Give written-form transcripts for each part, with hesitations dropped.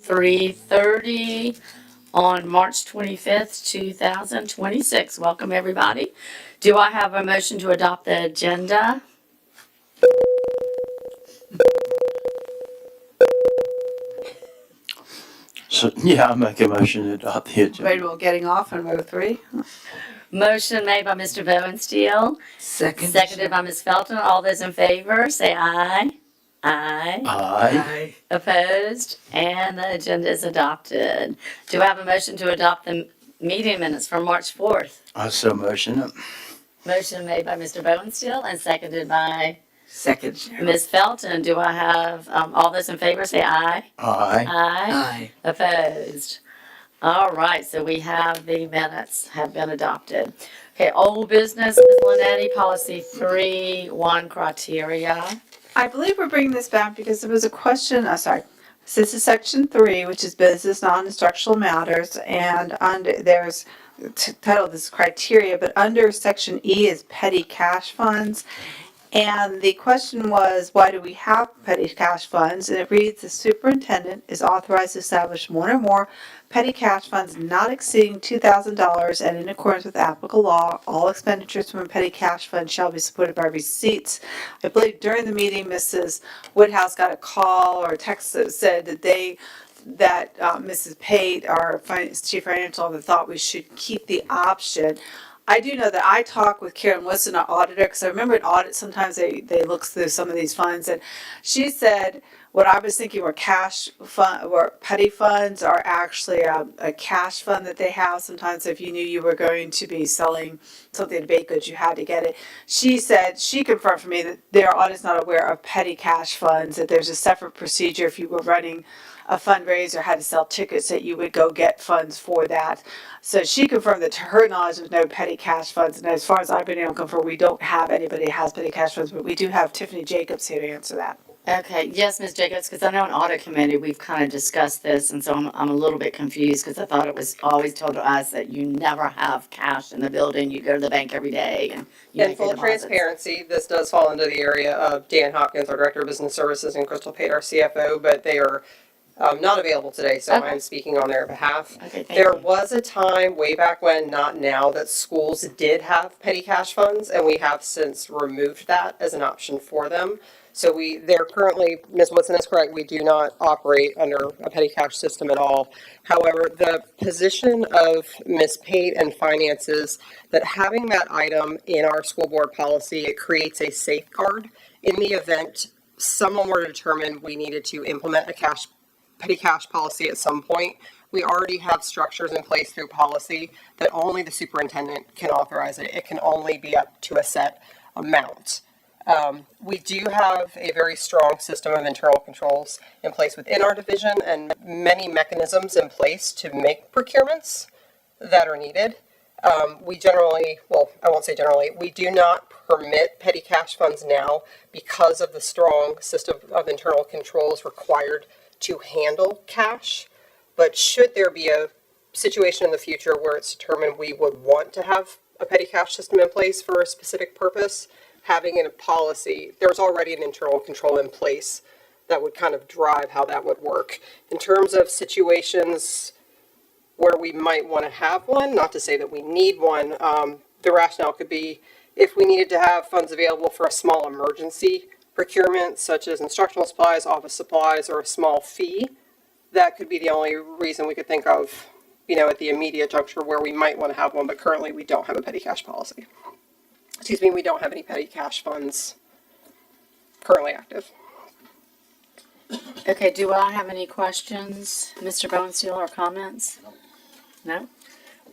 3:30 on March 25th, 2026. Welcome, everybody. Do I have a motion to adopt the agenda? So, yeah, I'll make a motion to adopt the agenda. Gradable getting off on row 3. Motion made by Mr. Bowensteel, seconded by Ms. Felton. All those in favor, say aye. Aye. Aye. Opposed? And the agenda is adopted. Do I have a motion to adopt the meeting minutes from March 4th? I so motion it. Motion made by Mr. Bowensteel and seconded by Second. Ms. Felton. Do I have, all those in favor, say aye. Aye. Aye. Opposed? All right, so we have the minutes have been adopted. Okay, old business, Ms. Linetti, policy 3.1 criteria. I believe we're bringing this back because there was a question, this is section 3, which is business non-instructional matters, and there's titled this criteria, but under section E is petty cash funds. And the question was, why do we have petty cash funds? And it reads, the superintendent is authorized to establish one or more petty cash funds not exceeding $2,000, and in accordance with applicable law, all expenditures from a petty cash fund shall be supported by receipts. I believe during the meeting, Mrs. Woodhouse got a call or a text that said that Mrs. Pate, our chief financial officer, thought we should keep the option. I do know that I talked with Karen Wilson, our auditor, because I remember in audit, sometimes they look through some of these funds, and she said what I was thinking were cash fund or petty funds are actually a cash fund that they have. Sometimes if you knew you were going to be selling something to baked goods, you had to get it. She said, she confirmed for me that their audit's not aware of petty cash funds, that there's a separate procedure if you were running a fundraiser, had to sell tickets, that you would go get funds for that. So she confirmed that to her knowledge there's no petty cash funds, and as far as I've been able to confirm, we don't have anybody that has petty cash funds, but we do have Tiffany Jacobs here to answer that. Okay, yes, Ms. Jacobs, because I know in audit committee, we've kind of discussed this, and so I'm a little bit confused, because I thought it was always told to us that you never have cash in the building, you go to the bank every day, and you In make your full deposits. transparency, this does fall into the area of Dan Hopkins, our Director of Business Services, and Crystal Pate, our CFO, but they are not available today, so Okay. I'm speaking on their behalf. Okay, thank There you. was a time way back when, not now, that schools did have petty cash funds, and we have since removed that as an option for them. So they're currently, Ms. Woodson is correct, we do not operate under a petty cash system at all. However, the position of Ms. Pate and finances, that having that item in our school board policy, it creates a safeguard in the event someone were to determine we needed to implement a petty cash policy at some point. We already have structures in place through policy that only the superintendent can authorize it. It can only be up to a set amount. We do have a very strong system of internal controls in place within our division and many mechanisms in place to make procurements that are needed. We generally, well, I won't say generally, we do not permit petty cash funds now because of the strong system of internal controls required to handle cash. But should there be a situation in the future where it's determined we would want to have a petty cash system in place for a specific purpose, having in a policy, there's already an internal control in place that would kind of drive how that would work. In terms of situations where we might want to have one, not to say that we need one, the rationale could be if we needed to have funds available for a small emergency procurement, such as instructional supplies, office supplies, or a small fee, that could be the only reason we could think of, at the immediate juncture where we might want to have one, but currently we don't have a petty cash policy. Excuse me, we don't have any petty cash funds currently active. Okay, do I have any questions, Mr. Bonesteel, or comments? No?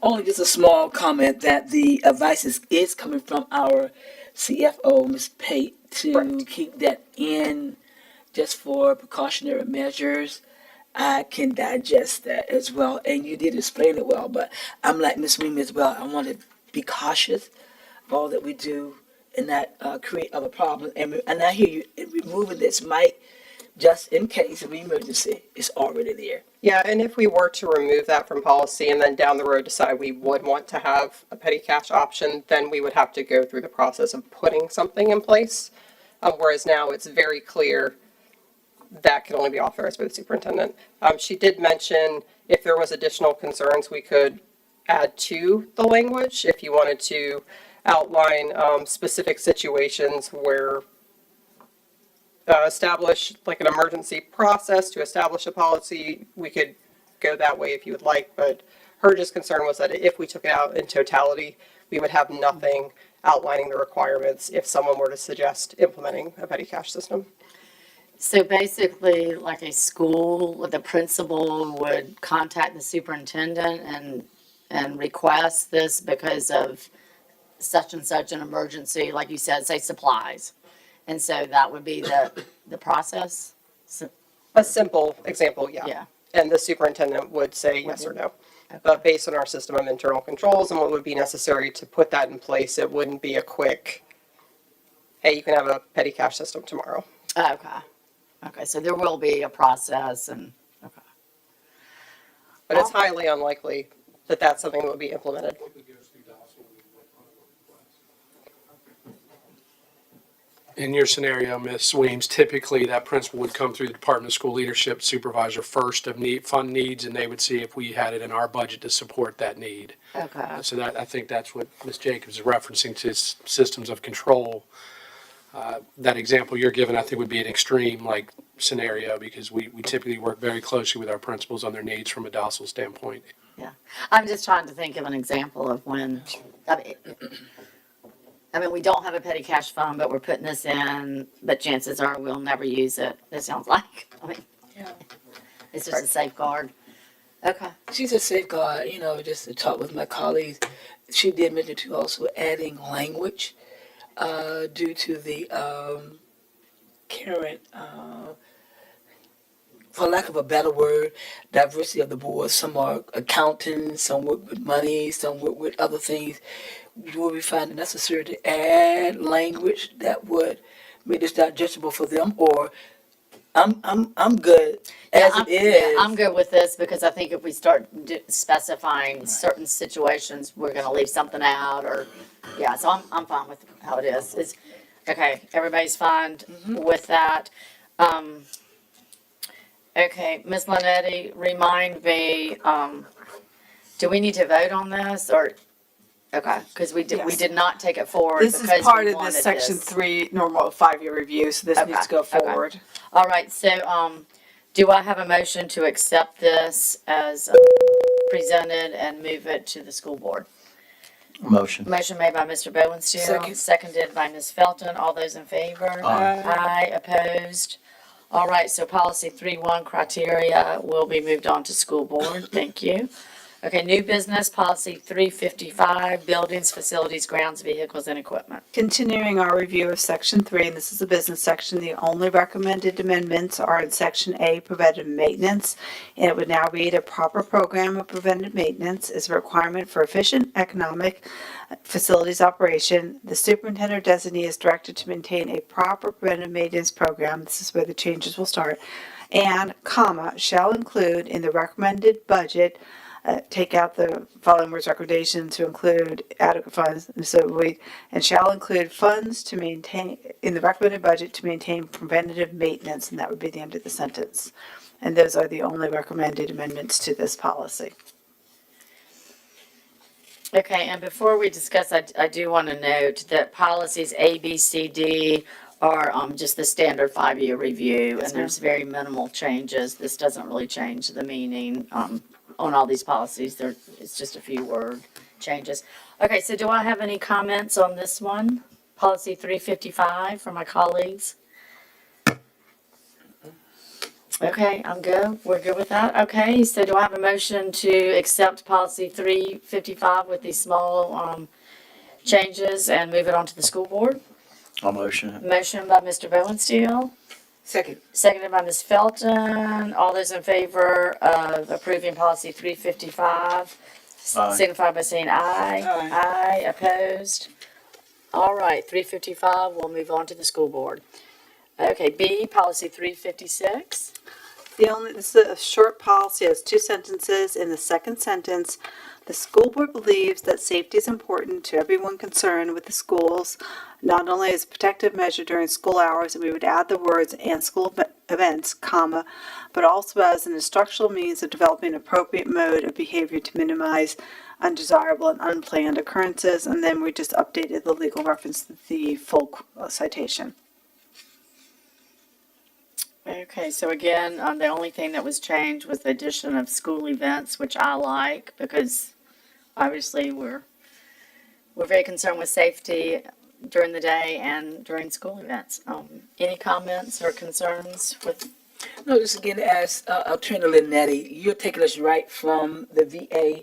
Only just a small comment that the advice is coming from our CFO, Ms. Pate, to Correct. keep that in just for precautionary measures. I can digest that as well, and you did explain it well, but I'm like Ms. Weem as well. I want to be cautious of all that we do and not create other problems. And I hear you, removing this might, just in case of emergency, it's already there. Yeah, and if we were to remove that from policy and then down the road decide we would want to have a petty cash option, then we would have to go through the process of putting something in place. Whereas now it's very clear that can only be authorized by the superintendent. She did mention if there was additional concerns, we could add to the language if you wanted to outline specific situations where establish like an emergency process to establish a policy. We could go that way if you would like, but her just concern was that if we took it out in totality, we would have nothing outlining the requirements if someone were to suggest implementing a petty cash system. So basically, like a school, the principal would contact the superintendent and request this because of such and such an emergency, like you said, say supplies. And so that would be the process? So, A simple example, yeah. yeah, And the superintendent would say yes or no. But based on our system of internal controls and what would be necessary to put that in place, it wouldn't be a quick, hey, you can have a petty cash system tomorrow. okay. Okay, so there will be a process and, okay. But it's highly unlikely that that's something that would be implemented. In your scenario, Ms. Weems, typically that principal would come through the Department of School Leadership Supervisor first of fund needs, and they would see if we had it in our budget to support that need. Okay, So that, I think that's what Ms. Jacobs is referencing to systems of control. That example you're giving, I think, would be an extreme like scenario because we typically work very closely with our principals on their needs from a docile standpoint. yeah. I'm just trying to think of an example of when, I mean, we don't have a petty cash fund, but we're putting this in, but chances are we'll never use it, it sounds like. I mean, Yeah. it's just a safeguard. Okay, She's a safeguard, just to talk with my colleagues. She did mention to also adding language due to the current, for lack of a better word, diversity of the board. Some are accountants, some work with money, some work with other things. Will we find it necessary to add language that would make this digestible for them, or I'm good as it is? I'm good with this because I think if we start specifying certain situations, we're gonna leave something out or, yeah, so I'm fine with how it is. It's, okay, everybody's fine with that. Okay, Ms. Linetti, remind me, do we need to vote on this or, okay, because we Yes. did not take it forward This is because part we of the wanted section this. 3 normal 5-year review, so this Okay, needs to go okay. forward. All right, so, do I have a motion to accept this as presented and move it to the school board? Motion. Motion made by Mr. Bowensteel, Second. seconded by Ms. Felton. All those in favor? Aye. Aye, opposed? All right, so policy 3.1 criteria will be moved on to school board. Thank you. Okay, new business, policy 355, buildings, facilities, grounds, vehicles, and equipment. Continuing our review of section 3, and this is the business section, the only recommended amendments are in section A, preventive maintenance. And it would now read: a proper program of preventive maintenance is a requirement for efficient economic facilities operation. The superintendent designee is directed to maintain a proper preventive maintenance program. This is where the changes will start. And, comma, shall include in the recommended budget, take out the following words: recommendation to include adequate funds, and shall include funds to maintain, in the recommended budget, to maintain preventative maintenance, and that would be the end of the sentence. And those are the only recommended amendments to this policy. Okay, and before we discuss, I do want to note that policies A, B, C, D are just the standard 5-year review, and there's very minimal changes. This doesn't really change the meaning on all these policies. It's just a few word changes. Okay, so do I have any comments on this one? Policy 355 from my colleagues? Okay, I'm good. We're good with that. Okay, so do I have a motion to accept policy 355 with these small changes and move it on to the school board? I'll motion it. Motion by Mr. Bowensteel, Second. seconded by Ms. Felton. All those in favor of approving policy 355, Aye. signify by saying aye. Aye. Aye, opposed. All right, 355, we'll move on to the school board. Okay, B, policy 356. This is a short policy, it has 2 sentences. In the second sentence, the school board believes that safety is important to everyone concerned with the schools, not only as a protective measure during school hours, and we would add the words "and school events, comma, but also as an instructional means of developing appropriate mode of behavior to minimize undesirable and unplanned occurrences. And then we just updated the legal reference to the full citation. Okay, so again, the only thing that was changed was the addition of school events, which I like because obviously we're very concerned with safety during the day and during school events. Any comments or concerns with? No, just again to ask Attorney Linetti, you're taking us right from the VA,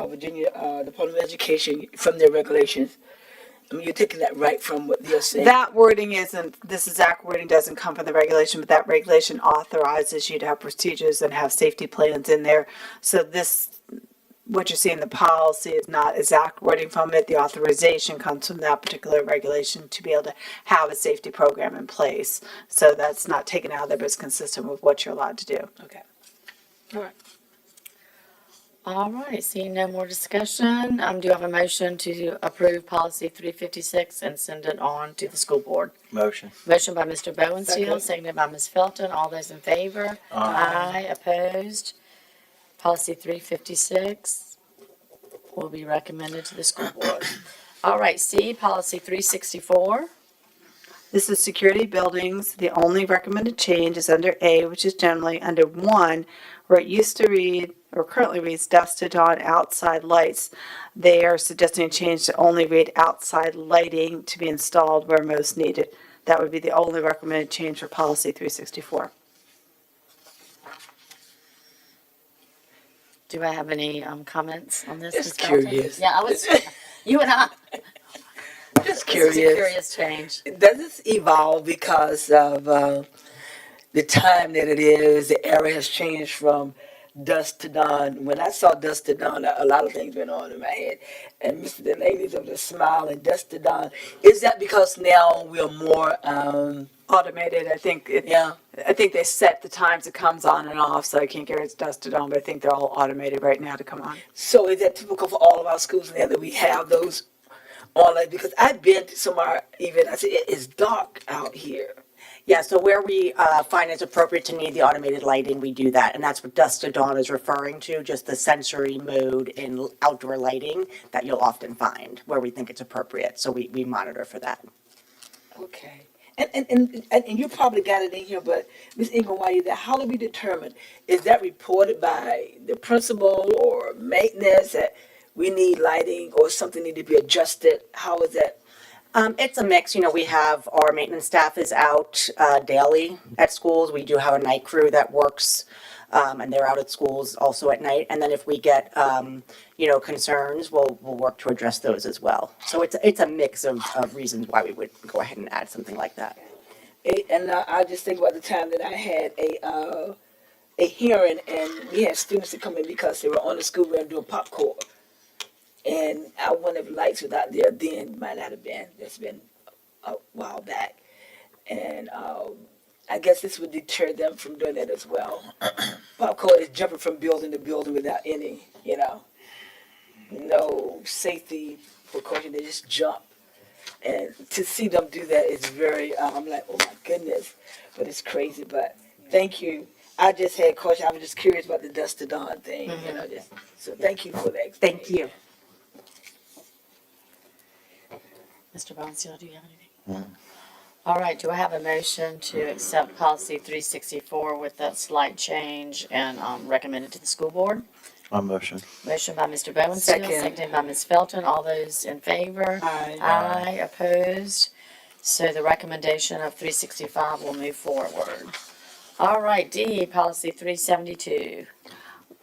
Virginia Department of Education, from their regulations. I mean, you're taking that right from what they're saying. That wording isn't, this exact wording doesn't come from the regulation, but that regulation authorizes you to have procedures and have safety plans in there. So this, what you see in the policy is not exact wording from it. The authorization comes from that particular regulation to be able to have a safety program in place. So that's not taken out of there, but it's consistent with what you're allowed to do. Okay. All right. All right, seeing no more discussion, do you have a motion to approve policy 356 and send it on to the school board? Motion. Motion by Mr. Bowensteel, Second. seconded by Ms. Felton. All those in favor? Aye. Opposed? Policy 356 will be recommended to the school board. All right, C, policy 364. This is security buildings. The only recommended change is under A, which is generally under 1, where it used to read, or currently reads, dusted on outside lights. They are suggesting a change to only read outside lighting to be installed where most needed. That would be the only recommended change for policy 364. Do I have any comments on this? Just Ms. Felton? curious. Yeah, I was, you and I. Just This is a curious. curious change. Does this evolve because of the time that it is? The era has changed from dusk to dawn. When I saw dusk to dawn, a lot of things went on in my head. And Mr. The ladies of the smile and dusk to dawn. Is that because now we're more, Automated, I think. yeah? I think they set the times it comes on and off, so I can't guarantee it's dusted on, but I think they're all automated right now to come on. So is that typical for all of our schools now that we have those online? Because I've been to some of our events, I said, it is dark out here. Yeah, so where we find it's appropriate to need the automated lighting, we do that. And that's what dusk to dawn is referring to, just the sensory mode in outdoor lighting that you'll often find where we think it's appropriate. So we monitor for that. Okay. And you probably got it in here, but Ms. Ingram, while you're there, how do we determine? Is that reported by the principal or maintenance that we need lighting or something need to be adjusted? How is that? It's a mix. You know, we have our maintenance staff is out daily at schools. We do have a night crew that works, and they're out at schools also at night. And then if we get, concerns, we'll work to address those as well. So it's a mix of reasons why we would go ahead and add something like that. And I just think about the time that I had a hearing and we had students that come in because they were on the school ground doing popcorn. And I wonder if lights were out there then, might not have been. That's been a while back. And I guess this would deter them from doing that as well. Popcorn is jumping from building to building without any, no safety precaution. They just jump. And to see them do that is very, I'm like, oh my goodness. But it's crazy. But thank you. I just had a question. I was just curious about the dusk to dawn thing. So thank you for that. Thank you. Mr. Bowensteel, do you have anything? All right, do I have a motion to accept policy 364 with that slight change and recommend it to the school board? My motion. Motion by Mr. Bowensteel, Second. seconded by Ms. Felton. All those in favor? Aye. Aye, opposed. So the recommendation of 365 will move forward. All right, D, policy 372.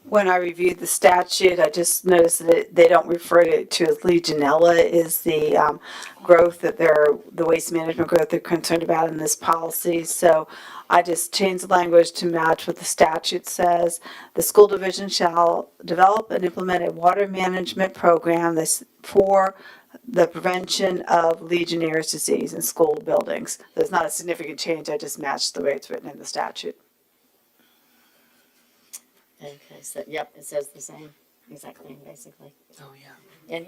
When I reviewed the statute, I just noticed that they don't refer to it to as Legionella is the growth that the waste management growth they're concerned about in this policy. So I just changed the language to match what the statute says. The school division shall develop and implement a water management program that's for the prevention of Legionnaire's disease in school buildings. There's not a significant change. I just matched the way it's written in the statute. Okay, so, yep, it says the same, exact thing, basically. Oh, yeah.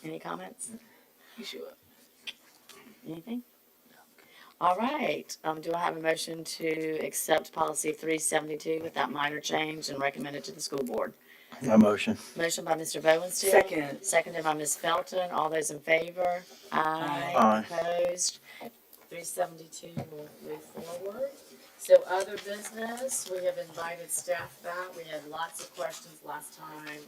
Any comments? You sure? Anything? All right, do I have a motion to accept policy 372 with that minor change and recommend it to the school board? A motion. Motion by Mr. Bowenstiel. Second. Seconded by Ms. Felton. All those in favor? Aye. Aye. Opposed? 372 will move forward. So other business, we have invited staff back. We had lots of questions last time,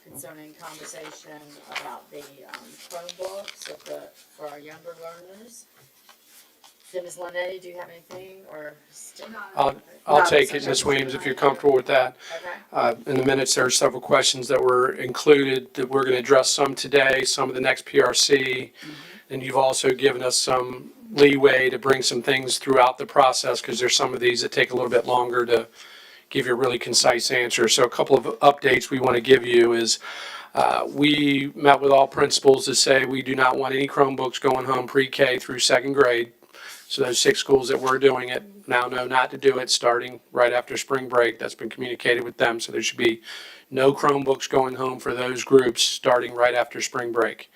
concerning conversation about the, Chromebooks for our younger learners. So Ms. Linetti, do you have anything or? I'll take it, Ms. Weems, if you're comfortable with that. Okay. In the minutes, there are several questions that were included that we're going to address some today, some of the next PRC. And you've also given us some leeway to bring some things throughout the process because there's some of these that take a little bit longer to give you a really concise answer. So a couple of updates we want to give you is we met with all principals to say we do not want any Chromebooks going home pre-K through second grade. So those 6 schools that were doing it now know not to do it starting right after spring break. That's been communicated with them. So there should be no Chromebooks going home for those groups starting right after spring break.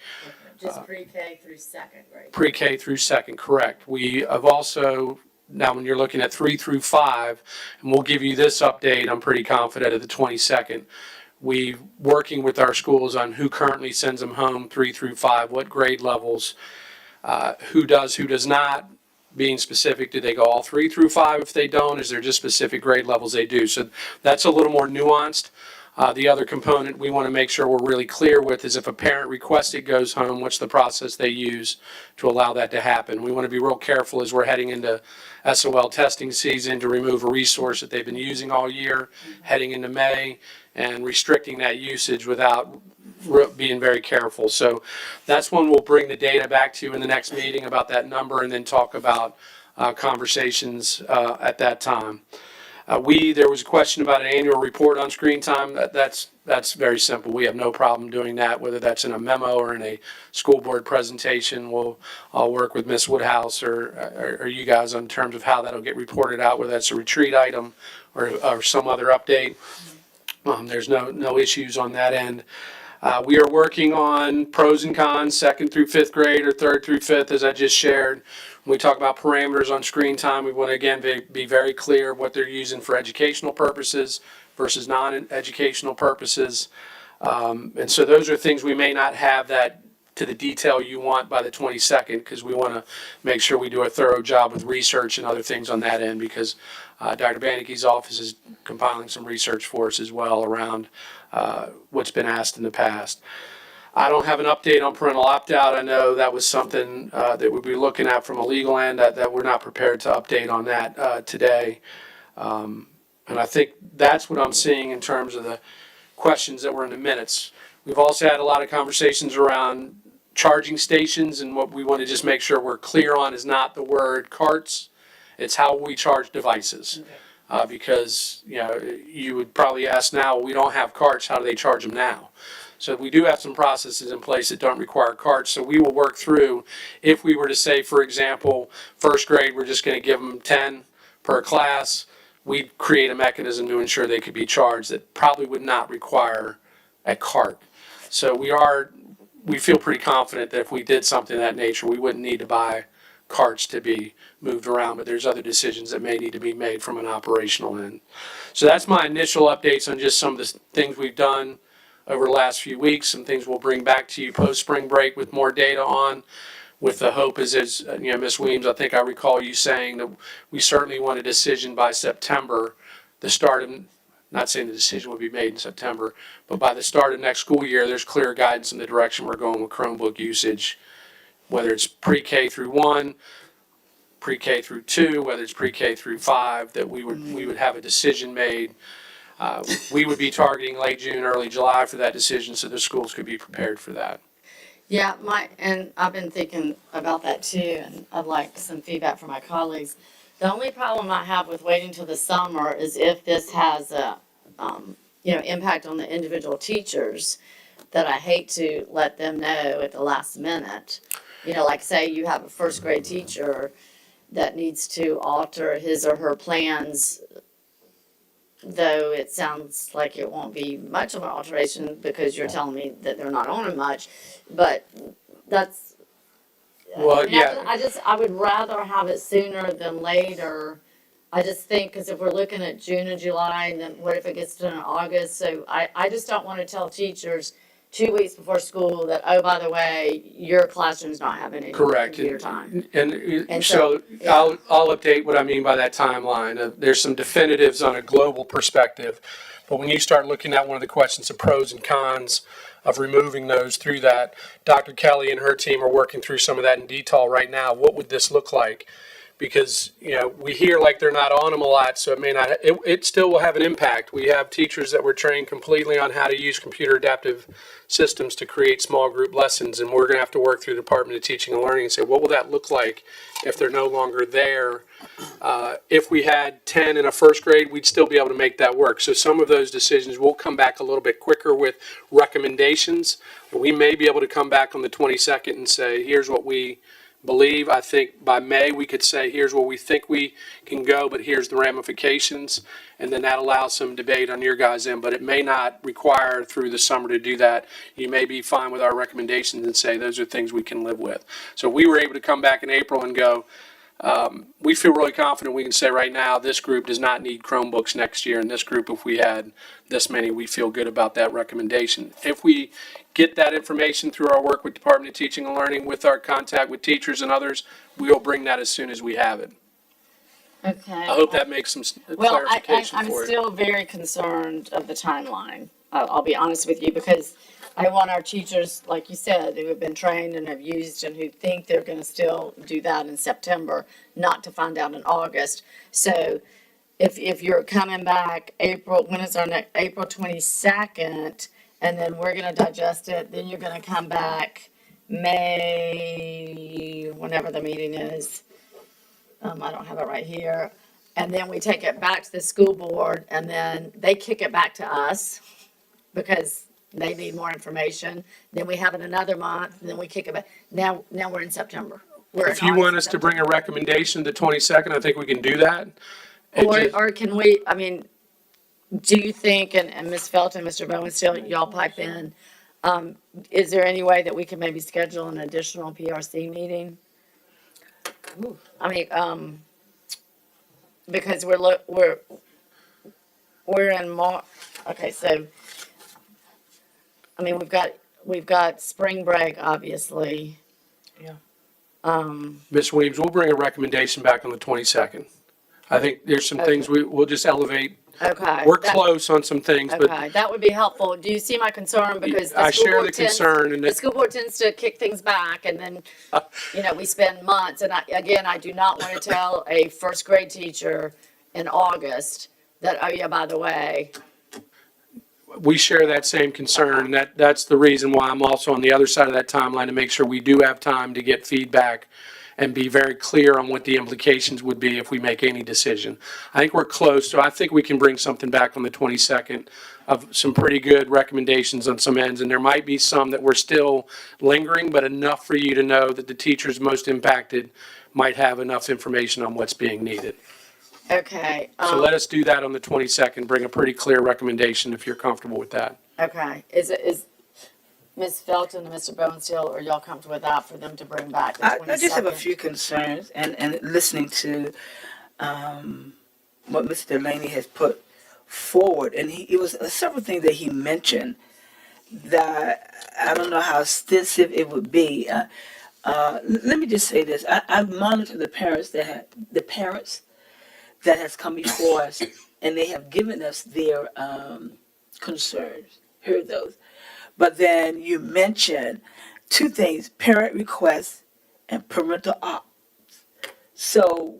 Just pre-K through second grade. Pre-K through second, correct. We have also, now when you're looking at 3 through 5, and we'll give you this update, I'm pretty confident, of the 22nd. We working with our schools on who currently sends them home 3 through 5, what grade levels, who does, who does not. Being specific, do they go all 3 through 5? If they don't, is there just specific grade levels they do? So that's a little more nuanced. The other component we want to make sure we're really clear with is if a parent requests it goes home, what's the process they use to allow that to happen? We want to be real careful as we're heading into SOL testing season to remove a resource that they've been using all year, heading into May, and restricting that usage without being very careful. So that's when we'll bring the data back to you in the next meeting about that number and then talk about conversations at that time. There was a question about an annual report on screen time. That's very simple. We have no problem doing that, whether that's in a memo or in a school board presentation. I'll work with Ms. Woodhouse or you guys in terms of how that'll get reported out, whether that's a retreat item or some other update. There's no issues on that end. We are working on pros and cons, 2nd through 5th grade or 3rd through 5th, as I just shared. When we talk about parameters on screen time, we want to, again, be very clear what they're using for educational purposes versus non-educational purposes. And so those are things we may not have that to the detail you want by the 22nd, because we want to make sure we do a thorough job with research and other things on that end, because Dr. Banicki's office is compiling some research for us as well around what's been asked in the past. I don't have an update on parental opt-out. I know that was something that we'll be looking at from a legal end that we're not prepared to update on that today. And I think that's what I'm seeing in terms of the questions that were in the minutes. We've also had a lot of conversations around charging stations, and what we want to just make sure we're clear on is not the word carts, it's how we charge devices. Because, you would probably ask now, we don't have carts, how do they charge them now? So we do have some processes in place that don't require carts. So we will work through, if we were to say, for example, 1st grade, we're just going to give them 10 per class, we'd create a mechanism to ensure they could be charged that probably would not require a cart. So we feel pretty confident that if we did something of that nature, we wouldn't need to buy carts to be moved around, but there's other decisions that may need to be made from an operational end. So that's my initial updates on just some of the things we've done over the last few weeks, some things we'll bring back to you post spring break with more data on, with the hope is Ms. Weems, I think I recall you saying that we certainly want a decision by September, the start of, not saying the decision will be made in September, but by the start of next school year, there's clear guidance in the direction we're going with Chromebook usage, whether it's pre-K through 1, pre-K through 2, whether it's pre-K through 5, that we would have a decision made. We would be targeting late June, early July for that decision, so the schools could be prepared for that. Yeah, and I've been thinking about that too, and I'd like some feedback from my colleagues. The only problem I have with waiting till the summer is if this has a, impact on the individual teachers, that I hate to let them know at the last minute. Like say you have a 1st grade teacher that needs to alter his or her plans, though it sounds like it won't be much of an alteration because you're telling me that they're not on it much, but Well, I mean, yeah. I would rather have it sooner than later. I just think, because if we're looking at June and July, and then what if it gets done in August? So I just don't want to tell teachers 2 weeks before school that, oh, by the way, your classroom's not having any Correct. computer time. And And so so, yeah. I'll update what I mean by that timeline. There's some definitives on a global perspective, but when you start looking at one of the questions of pros and cons of removing those through that, Dr. Kelly and her team are working through some of that in detail right now. What would this look like? Because, we hear like they're not on them a lot, so it may not, it still will have an impact. We have teachers that were trained completely on how to use computer adaptive systems to create small group lessons, and we're gonna have to work through the Department of Teaching and Learning and say, what will that look like if they're no longer there? If we had 10 in a first grade, we'd still be able to make that work. So some of those decisions will come back a little bit quicker with recommendations. We may be able to come back on the 22nd and say, here's what we believe. I think by May, we could say, here's where we think we can go, but here's the ramifications. And then that allows some debate on your guys' end, but it may not require through the summer to do that. You may be fine with our recommendations and say, those are things we can live with. So we were able to come back in April and go, we feel really confident we can say right now, this group does not need Chromebooks next year. And this group, if we had this many, we feel good about that recommendation. If we get that information through our work with Department of Teaching and Learning, with our contact with teachers and others, we will bring that as soon as we have it. Okay. I hope that makes some Well, clarification I'm for you. still very concerned of the timeline. I'll be honest with you, because I want our teachers, like you said, who have been trained and have used and who think they're gonna still do that in September, not to find out in August. So if you're coming back April, when is our next, April 22nd, and then we're gonna digest it, then you're gonna come back May, whenever the meeting is. I don't have it right here. And then we take it back to the school board, and then they kick it back to us because they need more information. Then we have it another month, and then we kick it back. Now we're in September. We're If in you want August, us to bring a recommendation the 22nd, I think we can do that. It just- Or can we, I mean, do you think, and Ms. Felton, Mr. Bowen, still, y'all pipe in, is there any way that we can maybe schedule an additional PRC meeting? I mean, because we're in okay, so, I mean, we've got spring break, obviously. Yeah. Ms. Williams, we'll bring a recommendation back on the 22nd. I think there's some things we'll just elevate. Okay. We're close on some things, but Okay, that would be helpful. Do you see my concern? Because I the school share the board tends, concern, and the that, school board tends to kick things back, and then, we spend months. And I do not want to tell a first grade teacher in August that, oh yeah, by the way. we share that same concern. And that's the reason why I'm also on the other side of that timeline, to make sure we do have time to get feedback and be very clear on what the implications would be if we make any decision. I think we're close, so I think we can bring something back on the 22nd of some pretty good recommendations on some ends, and there might be some that we're still lingering, but enough for you to know that the teachers most impacted might have enough information on what's being needed. Okay. So let us do that on the 22nd, bring a pretty clear recommendation if you're comfortable with that. Okay. Is Ms. Felton and Mr. Bonesteel, are y'all comfortable with that for them to bring back the 22nd? I just have a few concerns, and listening to what Mr. Delaney has put forward, and it was several things that he mentioned that I don't know how extensive it would be. Let me just say this: I monitor the parents that has come before us, and they have given us their concerns. Heard those. But then you mentioned two things: parent requests and parental opt. So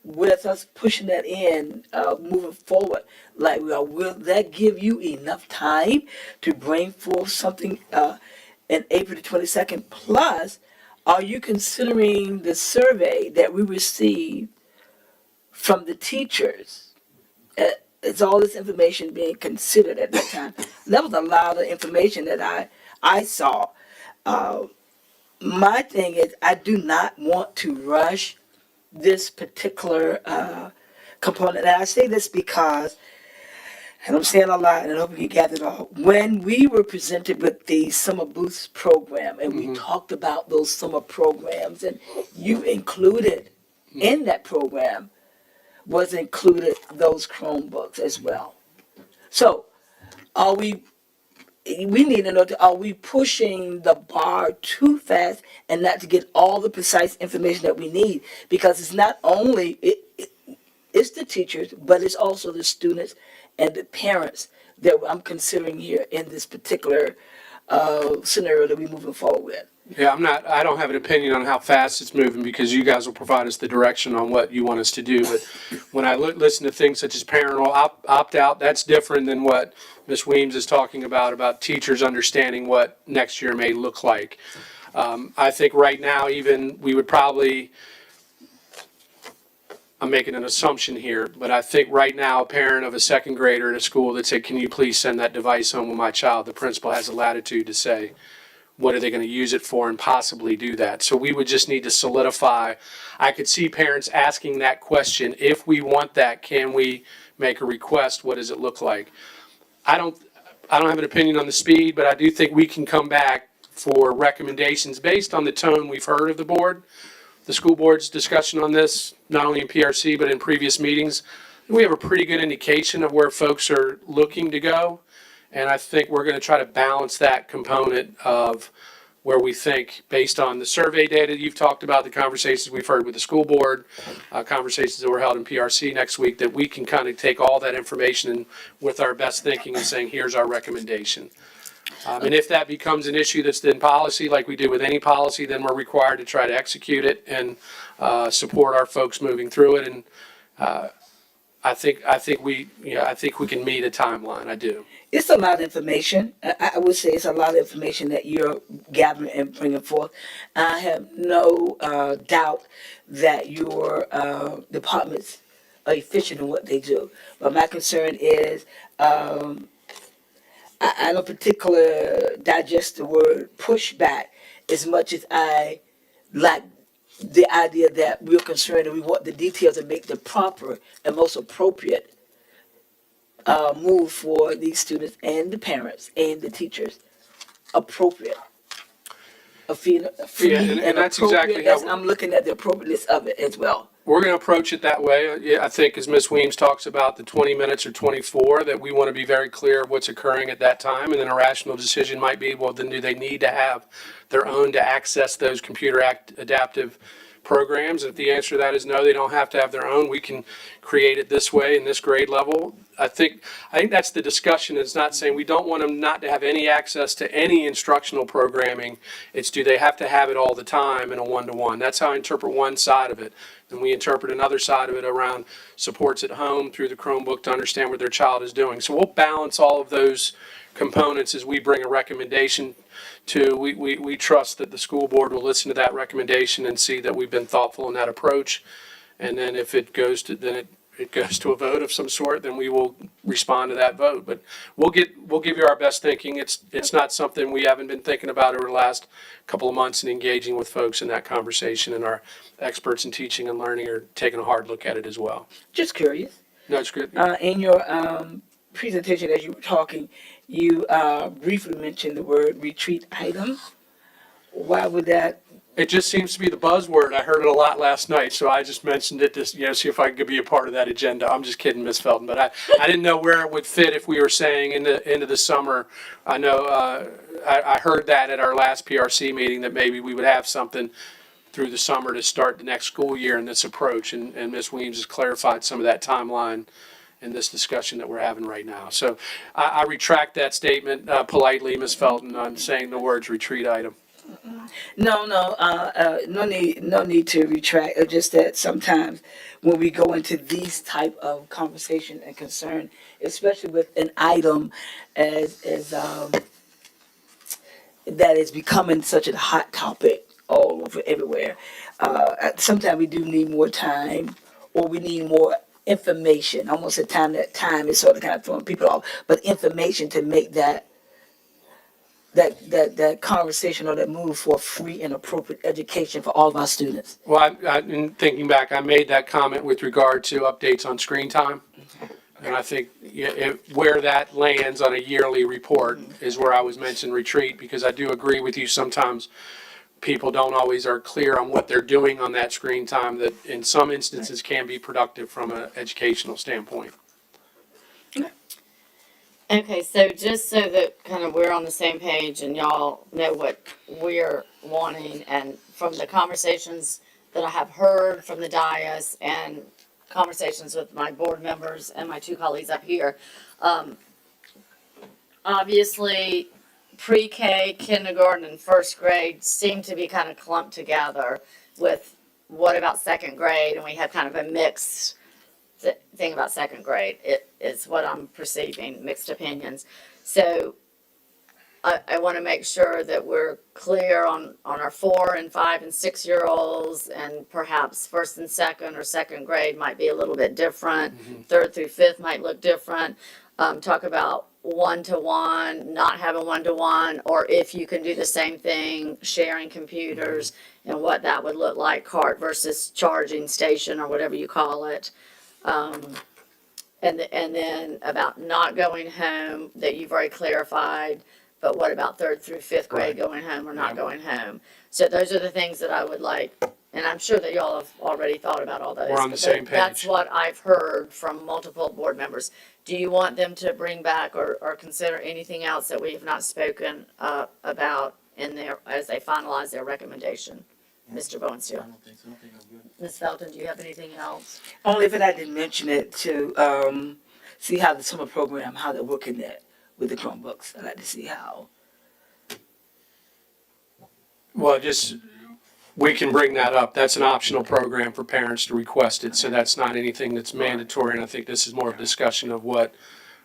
with us pushing that in, moving forward, like will that give you enough time to bring forth something in April the 22nd? Plus, are you considering the survey that we received from the teachers? Is all this information being considered at that time? That was a lot of information that I saw. My thing is, I do not want to rush this particular component. And I say this because and I'm saying a lot, and I hope we can gather it all. When we were presented with the summer boost program, and we talked about those summer programs, and you included in that program was included those Chromebooks as well. So, are we need to know, are we pushing the bar too fast and not to get all the precise information that we need? Because it's not only, it's the teachers, but it's also the students and the parents that I'm considering here in this particular scenario that we're moving forward with. Yeah, I don't have an opinion on how fast it's moving because you guys will provide us the direction on what you want us to do. But when I listen to things such as parental opt-out, that's different than what Ms. Weems is talking about teachers understanding what next year may look like. I think right now, even we would probably, I'm making an assumption here, but I think right now a parent of a second grader at a school that said, can you please send that device home with my child? The principal has the latitude to say, what are they going to use it for and possibly do that? So we would just need to solidify. I could see parents asking that question. If we want that, can we make a request? What does it look like? I don't have an opinion on the speed, but I do think we can come back for recommendations based on the tone we've heard of the board, the school board's discussion on this, not only in PRC, but in previous meetings. We have a pretty good indication of where folks are looking to go. And I think we're going to try to balance that component of where we think, based on the survey data you've talked about, the conversations we've heard with the school board, conversations that were held in PRC next week, that we can kind of take all that information and with our best thinking and saying, here's our recommendation. And if that becomes an issue that's in policy, like we do with any policy, then we're required to try to execute it and support our folks moving through it. And I think we can meet a timeline. I do. It's a lot of information. I would say it's a lot of information that you're gathering and bringing forth. I have no doubt that your departments are efficient in what they do. But my concern is, I don't particularly digest the word pushback as much as I like the idea that we're concerned and we want the details to make the proper and most appropriate move for these students and the parents and the teachers. Appropriate. Free and that's exactly how I'm looking at the appropriateness of it as well. We're going to approach it that way. Yeah, I think as Ms. Weems talks about the 20 minutes or 24, that we want to be very clear of what's occurring at that time. And then a rational decision might be, well, then do they need to have their own to access those computer adaptive programs? If the answer to that is no, they don't have to have their own. We can create it this way in this grade level. I think that's the discussion. It's not saying we don't want them not to have any access to any instructional programming. It's do they have to have it all the time in a one-to-one? That's how I interpret one side of it. And we interpret another side of it around supports at home through the Chromebook to understand what their child is doing. So we'll balance all of those components as we bring a recommendation to. We trust that the school board will listen to that recommendation and see that we've been thoughtful in that approach. And then if it goes to, then it goes to a vote of some sort, then we will respond to that vote. But we'll give you our best thinking. It's not something we haven't been thinking about over the last couple of months and engaging with folks in that conversation, and our experts in teaching and learning are taking a hard look at it as well. Just curious. No, it's good. In your presentation, as you were talking, you briefly mentioned the word retreat item. Why would that? It just seems to be the buzzword. I heard it a lot last night, so I just mentioned it to see if I could be a part of that agenda. I'm just kidding, Ms. Felton, but I didn't know where it would fit if we were saying into the summer. I know I heard that at our last PRC meeting that maybe we would have something through the summer to start the next school year in this approach, and Ms. Weems has clarified some of that timeline in this discussion that we're having right now. So I retract that statement politely, Ms. Felton, on saying the words retreat item. No need to retract. It's just that sometimes when we go into these type of conversation and concern, especially with an item as that is becoming such a hot topic all over everywhere, sometimes we do need more time, or we need more information. Almost at time that time is sort of kind of throwing people off, but information to make that conversation or that move for free and appropriate education for all of our students. Well, in thinking back, I made that comment with regard to updates on screen time. And I think where that lands on a yearly report is where I was mentioning retreat, because I do agree with you. Sometimes people don't always are clear on what they're doing on that screen time that in some instances can be productive from an educational standpoint. Okay, so just so that kind of we're on the same page and y'all know what we're wanting, and from the conversations that I have heard from the dais and conversations with my board members and my two colleagues up here, obviously, pre-K, kindergarten, and first grade seem to be kind of clumped together with what about second grade, and we have kind of a mixed thing about second grade. It is what I'm perceiving, mixed opinions. So I want to make sure that we're clear on our 4 and 5 and 6 year olds, and perhaps first and second or second grade might be a little bit different. Third through fifth might look different. Talk about one-to-one, not having one-to-one, or if you can do the same thing, sharing computers and what that would look like, cart versus charging station or whatever you call it. And then about not going home, that you've already clarified, but what about third through fifth grade going home or not going home? So those are the things that I would like, and I'm sure that y'all have already thought about all those. We're on the but same That's page. what I've heard from multiple board members. Do you want them to bring back or consider anything else that we have not spoken about in there as they finalize their recommendation? Mr. Bowensteel. don't think so. I think I'm good. Ms. Felton, do you have anything else? Only if I didn't mention it to see how the summer program, how they're working that with the Chromebooks. I'd like to see how. Well, we can bring that up. That's an optional program for parents to request it, so that's not anything that's mandatory. And I think this is more of a discussion of what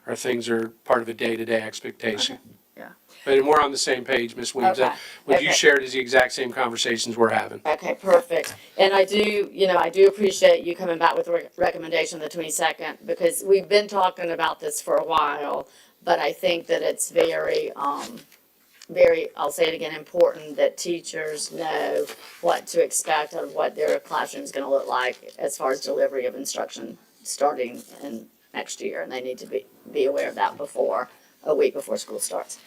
our things are part of a day-to-day expectation. Yeah. But we're on the same page, Ms. Weems. Okay. What you Okay. shared is the exact same conversations we're having. Okay, perfect. And I do appreciate you coming back with a recommendation the 22nd, because we've been talking about this for a while, but I think that it's very, I'll say it again, important that teachers know what to expect of what their classroom's gonna look like as far as delivery of instruction starting in next year, and they need to be aware of that a week before school starts.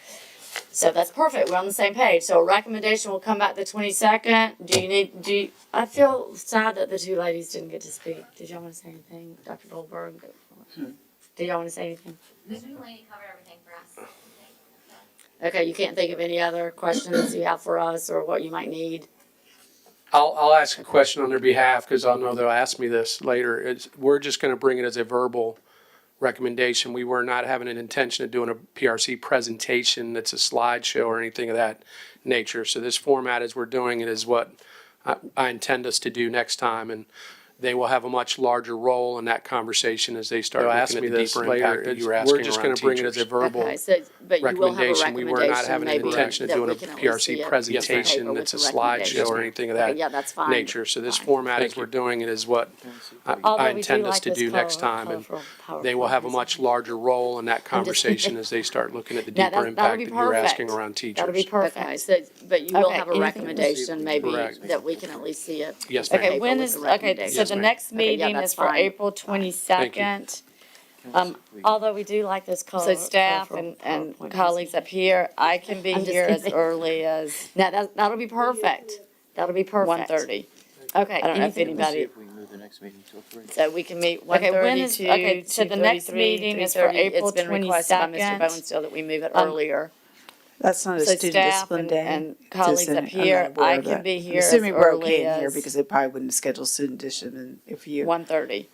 So that's perfect, we're on the same page. So a recommendation will come back the 22nd. I feel sad that the two ladies didn't get to speak. Did y'all wanna say anything, Dr. Goldberg? Did y'all wanna say anything? This new lady covered everything for us. Okay, you can't think of any other questions you have for us or what you might need? I'll ask a question on their behalf, because I know they'll ask me this later. We're just gonna bring it as a verbal recommendation. We were not having an intention of doing a PRC presentation that's a slideshow or anything of that nature. So this format as we're doing it is what I intend us to do next time, and they will have a much larger role in that conversation as they start looking at the deeper impact that you were asking. We're just gonna bring it as a verbal Okay, so, but you will have a recommendation. We were not having an maybe intention of that doing a we can at least see PRC it presentation paper with that's a the slideshow recommendations. or anything of Okay, that yeah, that's fine. nature. So this Fine. format as we're doing it is what Although I we do intend us like to this do next time. And colorful they will have a PowerPoint much larger role in that just- conversation as they start looking at the Now, deeper that'll impact be that you're asking perfect. around teachers. That'll be perfect. Okay, so, but you will Okay, have a anything else? recommendation maybe Correct. that we can at least see it. Yes, ma'am. Okay, Paper when with is, the okay, recommendation. so Yes, the ma'am. next Okay, yeah, meeting that's is for fine. April 22nd. Although we do like this color. So staff and colleagues up here, I can be I'm just here as kidding. early as Now, that'll be perfect. That'll be perfect. 1:30. Okay, I don't know if anything- Let's see anybody, if we can move the next meeting till 3. so we can meet Okay, when 1:30 is- to okay, so the next 2:33, meeting is for 3:30. April It's been requested by Mr. 22nd. Bowenstiel that we move it Um, earlier. That's not a So student staff discipline and, day. and colleagues Just up I'm here, not aware I of can that. be I'm here as assuming we're okay early in here as because they probably wouldn't schedule student discipline if you. 1:30.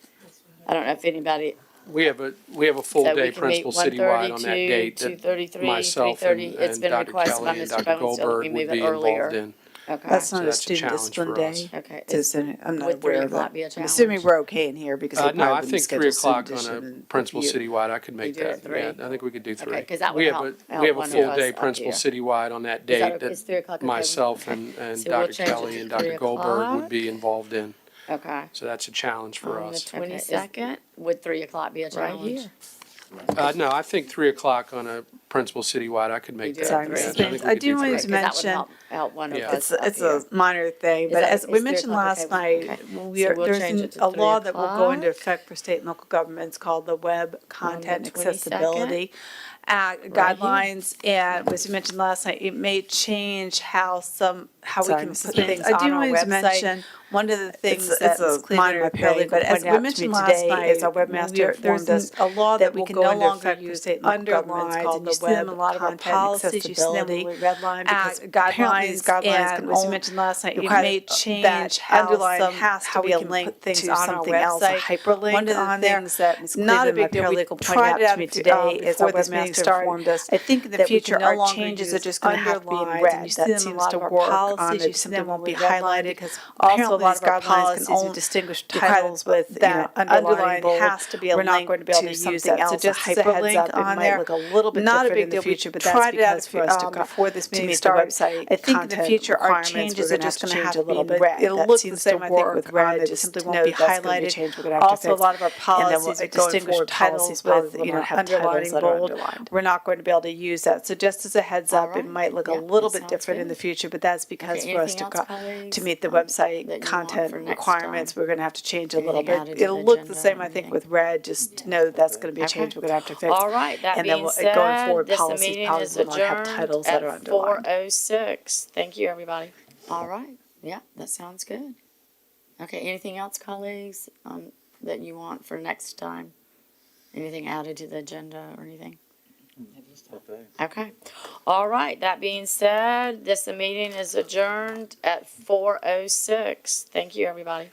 I don't know if anybody, We have a full so day we can meet principal citywide 1:30 on that to date that 2:33, myself 3:30. It's and been Dr. requested by Kelly and Mr. Dr. Bowenstiel that Goldberg we would move it be involved earlier. in. Okay. That's not a that's a student challenge discipline for us. day. Okay. To send it. I'm not Would 3 aware of o'clock that. be a I'm challenge? assuming we're okay in here because they No, probably I wouldn't think schedule 3 o'clock student on a discipline. principal if you- citywide, I could make do it that. at 3? Yeah, I think we could do 3. Okay, 'cause that We would have help we have a one of full us day up principal here. citywide on that Is that date okay? Is 3 o'clock okay? myself and So we'll Dr. change it Kelly to and 3 Dr. Goldberg would o'clock. be involved in. Okay. So that's a challenge for On the us. 22nd, would 3 o'clock be a Right challenge? here. No, I think 3 o'clock on a principals citywide, I could make do that. Sorry, have Yeah, Mrs. I think Baines. we I could do want three. to Because that would mention, help one of Yeah. us up it's here. a minor thing, Is but that- as we is 3 mentioned o'clock last okay? night, Okay. there's we'll change it to a law 3 that will go into o'clock. effect for state and local governments called the Web Content 22nd? Accessibility Act guidelines. And as we mentioned last night, it may change how we Sorry, can Mrs. put Baines. things I on do our wanted to website. mention, One of the things it's that a Ms. Cleveland, minor our pay, paralegal, but as pointed we out to mentioned me last today, night, is our webmaster informed us a law that we can no longer use state and local governments underlines, called and the you see them in Web a lot of our Content policies, you see them Accessibility when we redline because Act. Apparently these guidelines guidelines, can and as we only mentioned last night, it require may that change how underline some, has to how be we a can link put things to on our something else, a website. hyperlink One of the on there. things that Ms. Not a Cleveland, my big deal. We paralegal, pointed tried out it to out me today is before our this meeting webmaster started, informed us I think in the that we future, can no our longer changes use are just gonna have to be in underlines, red. and you see That them in a seems lot to of our work policies, on you it, see something them will when be we redline highlighted it. because Also, apparently a lot these of our guidelines policies, can you only distinguish require titles with, that underline bold. has to be a We're not link going to be able to to use something that. So else. just as a heads up, it on might there. look a little bit Not a different big in the deal. We future, but that's tried it out because for us to before this to meeting meet the started. website I think in the content future, our requirements, changes we're are gonna just have to going to have change a to be little in bit. red. It'll That look the seems same, to I think, work with on red, it. just Simply to won't know be that's gonna be a highlighted. change we're gonna have to Also, a fix. lot of our And then policies, you going distinguish forward, titles policies probably with, will not have titles underlining that are bold. underlined. We're not going to be able to use that. So just as a heads All up, it right. might look a Yeah, little that bit sounds different in good. the future, but that's because Okay, for us anything else, colleagues, to meet the that website you want content for next requirements, time? we're going to have to change a little Anything bit. added to It'll the look the agenda same, or I think, anything? with red, just know that that's going to be a change we're going to have to fix. All right, that And then being going said, forward, this policies meeting probably is will not have adjourned titles that are at underlined. 4:06. Thank you, everybody. All right, yeah, that sounds good. Okay, anything else, colleagues, that you want for next time? Anything added to the agenda or anything? Okay. Okay. All right, that being said, this meeting is adjourned at 4:06. Thank you, everybody.